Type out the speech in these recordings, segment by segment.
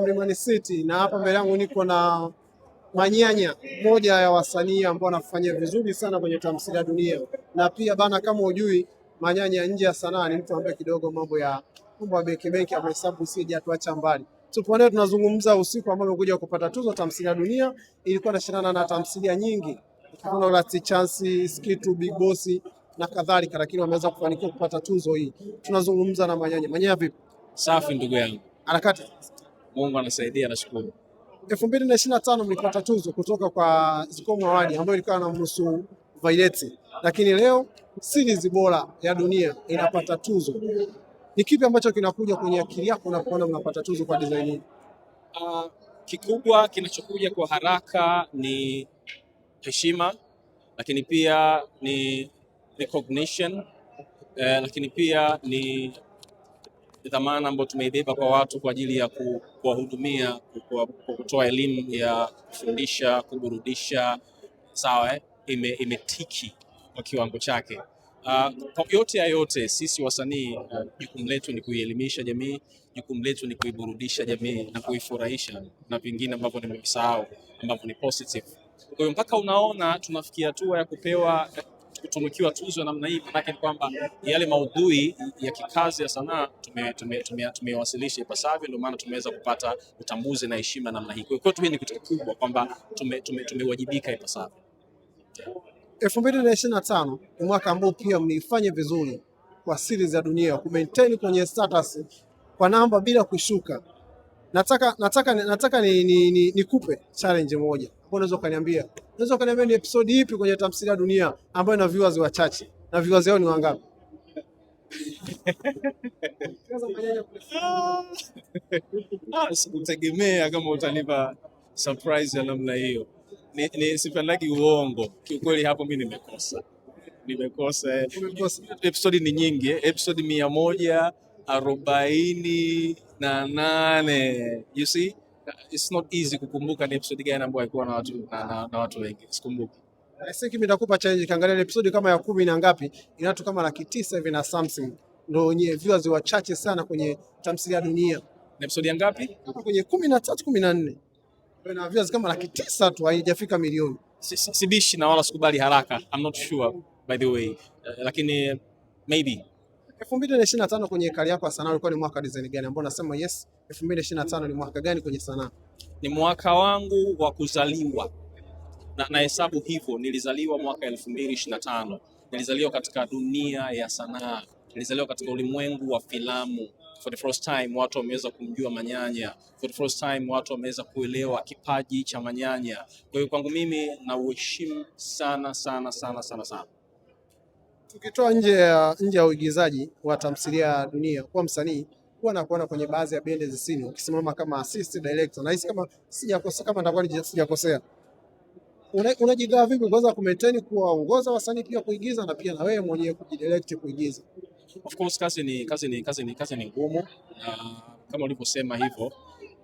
Mlimani City na hapa mbele yangu niko na Manyanya, moja ya wasanii ambao wanafanya vizuri sana kwenye tamthilia ya Dunia. Na pia bana, kama hujui, Manyanya nje ya sanaa ni mtu ambaye kidogo mambo ya benki amehesabu sije atuacha mbali. Tupo leo tunazungumza usiku ambao umekuja kupata tuzo tamthilia ya Dunia, ilikuwa inashindana na tamthilia nyingi. Kuna Last Chance, Skitu, Big Boss na kadhalika, lakini wameweza kufanikiwa kupata tuzo hii. Tunazungumza na Manyanya. Manyanya vipi? Safi ndugu yangu. Harakati. Mungu anasaidia, nashukuru. 2025 mlipata tuzo kutoka kwa Zikomo Award ambayo ilikuwa inamhusu Violet. Lakini leo series bora ya Dunia inapata tuzo. Ni kipi ambacho kinakuja kwenye akili yako unapoona mnapata tuzo kwa design hii? Kikubwa kinachokuja kwa haraka ni heshima, lakini pia ni recognition, lakini pia ni dhamana ambayo tumeibeba kwa watu kwa ajili ya kuwahudumia, kutoa elimu ya kufundisha, kuburudisha. Sawa, imetiki kwa kiwango chake. Kwa yote ya yote, sisi wasanii jukumu letu ni kuielimisha jamii, jukumu letu ni kuiburudisha jamii na kuifurahisha, na vingine ambavyo nimesahau ambavyo ni positive. Kwa hiyo mpaka unaona tunafikia hatua ya kutunukiwa tuzo ya namna hii, maana ni kwamba yale maudhui ya kikazi ya sanaa tumewasilisha ipasavyo, ndio maana tumeweza kupata utambuzi na heshima namna hii. Kwa hiyo hii ni kitu kikubwa kwamba tumewajibika ipasavyo. 2025 ni mwaka ambao pia mlifanya vizuri kwa series ya Dunia, kumaintain kwenye status kwa namba bila kushuka. Nataka nikupe challenge moja. Unaweza kaniambia ni episode ipi kwenye tamthilia ya Dunia ambayo ina viewers wachache na viewers yao ni wangapi? Sikutegemea kama utanipa surprise ya namna hiyo. Sipendagi uongo. Kiukweli hapo mimi nimekosa. Episode ni nyingi, episode 148. You see? It's not easy kukumbuka ni episode gani ambayo haikuwa na watu wengi. Sikumbuki. Mimi nitakupa challenge, kaangalia episode kama ya 10 na ngapi, ina watu kama 900 hivi na something. Ndio wenyewe viewers wachache sana kwenye tamthilia ya Dunia. Ni episode ya ngapi? Kwenye 13 14. Na viewers kama 900 tu, haijafika milioni. Sibishi na wala sikubali haraka. I'm not sure by the way. Lakini maybe 2025 kwenye kari yako ya sanaa ulikuwa ni mwaka design gani ambao unasema yes, 2025 ni mwaka gani kwenye sanaa? Ni mwaka wangu wa kuzaliwa. Na hesabu hivyo, nilizaliwa mwaka 2025. Nilizaliwa katika dunia ya sanaa. Nilizaliwa katika ulimwengu wa filamu. For the first time watu wameweza kumjua Manyanya. For the first time watu wameweza kuelewa kipaji cha Manyanya. Kwa hiyo kwangu mimi na uheshimu sana. Tukitoa nje ya uigizaji wa tamthilia ya Dunia, kwa msanii huwa nakuona kwenye baadhi ya behind the scene ukisimama kama assistant director. Na hisi kama sijakosea. Unajigawa vipi kwanza kumaintain kuwaongoza wasanii pia kuigiza na pia na wewe mwenyewe kujidirect kuigiza? Of course kazi ni ngumu, kama ulivyosema hivyo,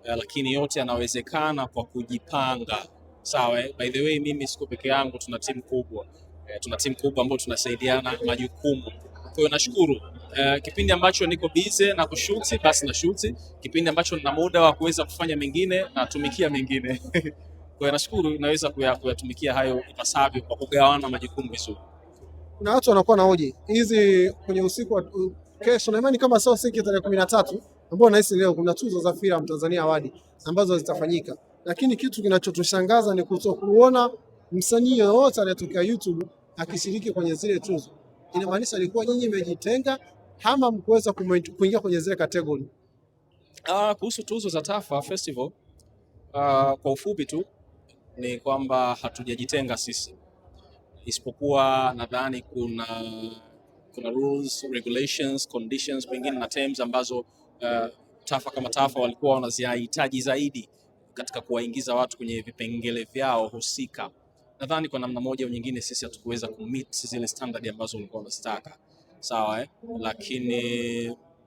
lakini yote yanawezekana kwa kujipanga. Sawa, by the way mimi siko peke yangu, tuna timu kubwa. Ambao tunasaidiana majukumu. Kwa hiyo nashukuru kipindi ambacho niko busy na kushuti basi na shuti, kipindi ambacho nina muda wa kuweza kufanya mengine natumikia mengine. Kwa hiyo nashukuru naweza kuyatumikia hayo ipasavyo kwa kugawana majukumu vizuri. Kuna watu wanakuwa na hoji hizi kwenye usiku wa kesho, na imani kama sio siku tarehe 13 ambao nahisi leo kuna tuzo za filamu Tanzania Award ambazo zitafanyika, lakini kitu kinachotushangaza ni kutokuona msanii yoyote anayetokea YouTube akishiriki kwenye zile tuzo. Inamaanisha ilikuwa nyinyi mmejitenga ama mkuweza kuingia kwenye zile category? Kuhusu tuzo za Tafa Festival, kwa ufupi tu ni kwamba hatujajitenga sisi, isipokuwa nadhani kuna rules, regulations, conditions pengine na terms ambazo Tafa kama Tafa walikuwa wanazihitaji zaidi katika kuwaingiza watu kwenye vipengele vyao husika. Nadhani kwa namna moja au nyingine sisi hatukuweza kumeet zile standard ambazo walikuwa wanazitaka. Sawa, lakini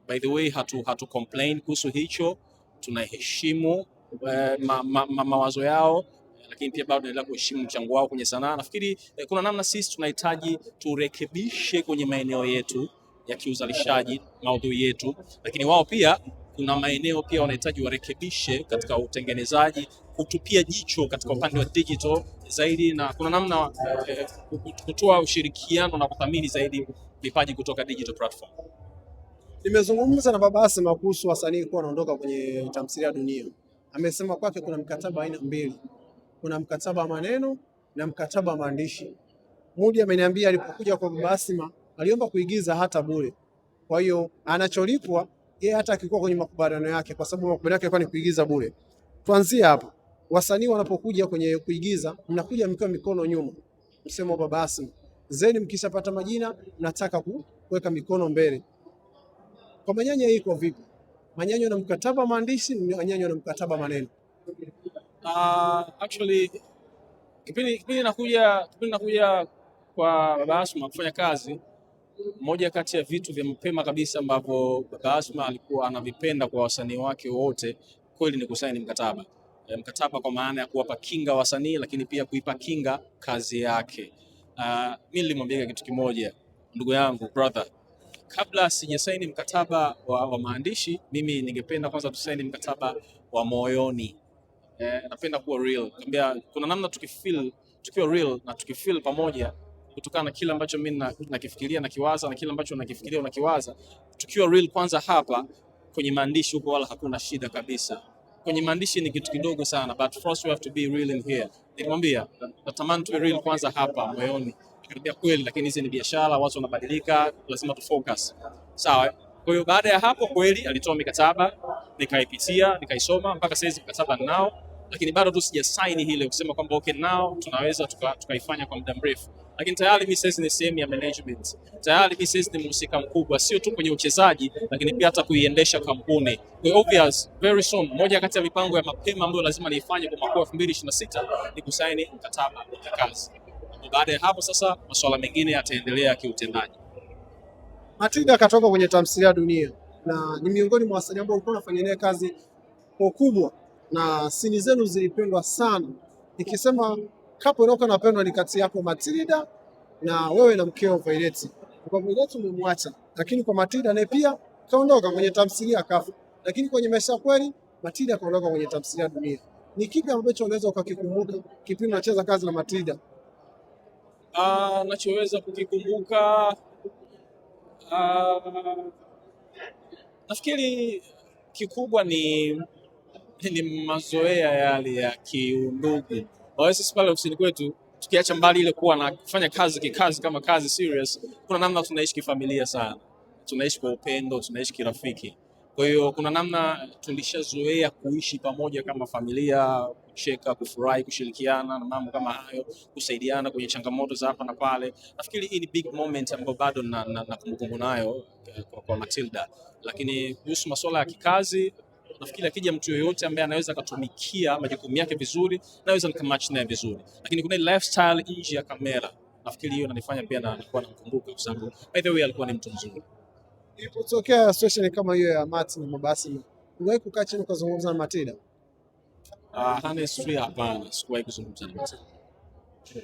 by the way hatu complain kuhusu hicho, tunaheshimu mawazo yao, lakini pia bado tunaendelea kuheshimu mchango wao kwenye sanaa. Nafikiri kuna namna sisi tunahitaji turekebishe kwenye maeneo yetu ya kiuzalishaji, maudhui yetu, lakini wao pia kuna maeneo pia wanahitaji warekebishe katika utengenezaji, kutupia jicho katika upande wa digital zaidi, na kuna namna kutoa ushirikiano na kuthamini zaidi vipaji kutoka digital platform. Nimezungumza na Baba Asma kuhusu wasanii kuwa wanaondoka kwenye tamthilia ya Dunia. Amesema kwake kuna mkataba aina mbili, kuna mkataba wa maneno na mkataba wa maandishi. Mudi ameniambia alipokuja kwa Baba Asma aliomba kuigiza hata bure. Kwa hiyo anacholipwa yeye hata akikuwa kwenye makubaliano yake, kwa sababu makubaliano yake yalikuwa ni kuigiza bure. Tuanzie hapo. Wasanii wanapokuja kwenye kuigiza, mnakuja mkiwa mikono nyuma. Msemo wa Baba Asma, zeni mkishapata majina mnataka kuweka mikono mbele. Kwa Manyanya iko vipi? Manyanya na mkataba maandishi, Manyanya na mkataba maneno. Actually kipindi nakuja kwa Baba Asma kufanya kazi, moja kati ya vitu vya mapema kabisa ambavyo Baba Asma alikuwa anavipenda kwa wasanii wake wote kweli ni kusaini mkataba. Mkataba kwa maana ya kuwapa kinga wasanii, lakini pia kuipa kinga kazi yake. Mimi nilimwambia kitu kimoja, ndugu yangu, brother, kabla sijasaini mkataba wa maandishi, mimi ningependa kwanza tusaini mkataba wa moyoni. Napenda kuwa real. Niambia kuna namna tukiwa real na tukifeel pamoja, kutokana na kile ambacho mimi nakifikiria na kiwaza na kile ambacho nakifikiria unakiwaza, tukiwa real kwanza hapa kwenye maandishi huko wala hakuna shida kabisa. Kwenye maandishi ni kitu kidogo sana, but first we have to be real in here. Nilimwambia natamani tuwe real kwanza hapa moyoni. Nikamwambia kweli, lakini hizi ni biashara, watu wanabadilika, lazima tu focus. Sawa. Kwa hiyo baada ya hapo kweli alitoa mikataba, nikaipitia, nikaisoma, mpaka sasa mkataba ninao, lakini bado tu sija sign ile kusema kwamba okay now tunaweza tukaifanya kwa muda mrefu. Lakini tayari mimi sasa ni sehemu ya management. Tayari mimi sasa ni mhusika mkubwa, sio tu kwenye uchezaji, lakini pia hata kuiendesha kampuni. Kwa hiyo obvious very soon, moja kati ya mipango ya mapema ambayo lazima niifanye kwa mwaka 2026 ni kusaini mkataba wa kazi. Baada ya hapo sasa masuala mengine yataendelea kiutendaji. Matilda akatoka kwenye tamthilia ya Dunia na ni miongoni mwa wasanii ambao walikuwa wanafanya naye kazi kwa ukubwa na sini zenu zilipendwa sana. Nikisema kapo nako napendwa ni kati yako Matilda na wewe na mkeo Violet. Kwa Violet umemwacha, lakini kwa Matilda naye pia kaondoka kwenye tamthilia kafa. Lakini kwenye maisha kweli Matilda kaondoka kwenye tamthilia ya Dunia. Ni kipi ambacho unaweza ukakikumbuka kipindi unacheza kazi na Matilda? Nachoweza kukikumbuka, nafikiri kikubwa ni mazoea yale ya kiundugu. Sisi pale ofisini kwetu, tukiacha mbali ile kuwa na kufanya kazi kikazi kama kazi serious, kuna namna tunaishi kifamilia sana, tunaishi kwa upendo, tunaishi kirafiki. Kwa hiyo kuna namna tulishazoea kuishi pamoja kama familia, kucheka, kufurahi, kushirikiana na mambo kama hayo, kusaidiana kwenye changamoto za hapa na pale. Nafikiri hii ni big moment ambayo bado na kumbukumbu nayo kwa Matilda. Lakini kuhusu masuala ya kikazi, nafikiri akija mtu yoyote ambaye anaweza akatumikia majukumu yake vizuri, naweza nikamatch naye vizuri. Lakini kuna lifestyle nje ya kamera, nafikiri hiyo inanifanya pia nakuwa namkumbuka, kwa sababu by the way alikuwa ni mtu mzuri. Ilipotokea situation kama hiyo ya Mati na Baba Asma, uliwahi kukaa chini ukazungumza na Matilda? Honestly hapana, sikuwahi kuzungumza na Matilda.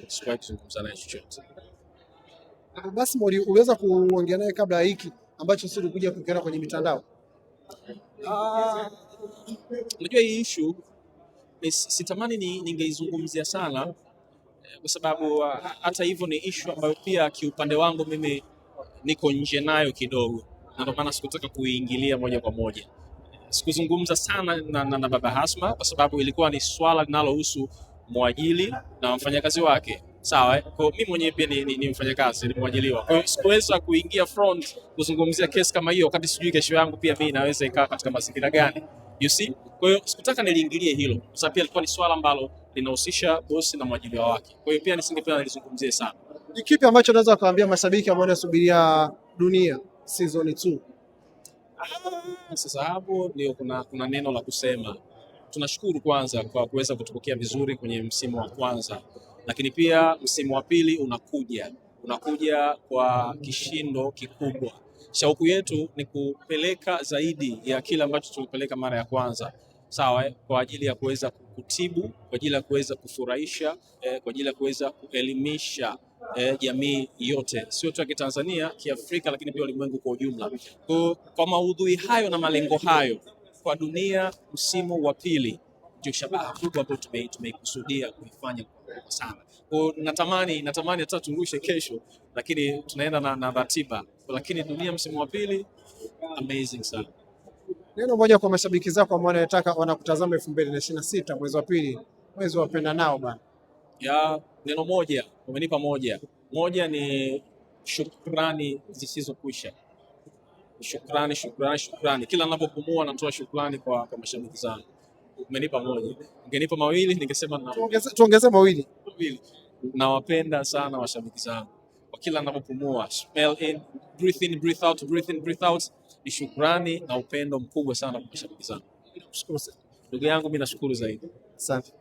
Sikuwahi kuzungumza naye chochote. Baba Asma uliweza kuongea naye kabla ya hiki ambacho sisi tulikuja kukiona kwenye mitandao? Unajua hii issue sitamani ningeizungumzia sana, kwa sababu hata hivyo ni issue ambayo pia kiupande wangu mimi niko nje nayo kidogo, na ndio maana sikutaka kuiingilia moja kwa moja. Sikuzungumza sana na Baba Asma kwa sababu ilikuwa ni swala linalohusu mwajili na mfanyakazi wake. Sawa, kwa mimi mwenyewe pia ni mfanyakazi, ni mwajiliwa. Kwa hiyo sikuweza kuingia front kuzungumzia kesi kama hiyo wakati sijui kesho yangu pia mimi inaweza ikaa katika mazingira gani. You see? Kwa hiyo sikutaka niliingilie hilo. Kwa sababu pia ilikuwa ni swala ambalo linahusisha bosi na mwajiliwa wake. Kwa hiyo pia nisingependa nilizungumzie sana. Ni kipi ambacho unaweza kuambia mashabiki ambao wanasubiria Dunia season 2? Sasa hapo ndio kuna neno la kusema. Tunashukuru kwanza kwa kuweza kutupokea vizuri kwenye msimu wa kwanza, lakini pia msimu wa pili unakuja kwa kishindo kikubwa. Shauku yetu ni kupeleka zaidi ya kile ambacho tulipeleka mara ya kwanza. Sawa, kwa ajili ya kuweza kutibu, kwa ajili ya kuweza kufurahisha, kwa ajili ya kuweza kuelimisha jamii yote, sio tu ya Kitanzania, Kiafrika, lakini pia ulimwengu kwa ujumla. Kwa maudhui hayo na malengo hayo, kwa dunia msimu wa pili ndio shabaha kubwa ambayo tumeikusudia kuifanya sana. Kwa natamani hata turushe kesho, lakini tunaenda na ratiba. Lakini dunia msimu wa pili amazing sana. Neno moja kwa mashabiki zako ambao wanataka wanakutazama 2026 mwezi wa pili, mwezi wa penda nao bana. Ya neno moja, umenipa moja. Moja ni shukrani zisizokwisha. Shukrani. Kila ninapopumua natoa shukrani kwa mashabiki zangu. Umenipa moja. Ungenipa mawili ningesema tuongeze mawili. Nawapenda sana mashabiki zangu. Kwa kila ninapopumua, smell in, breathe in, breathe out, breathe in, breathe out. Ni shukrani na upendo mkubwa sana kwa mashabiki zangu. Ndugu yangu, mimi nashukuru zaidi. Asante.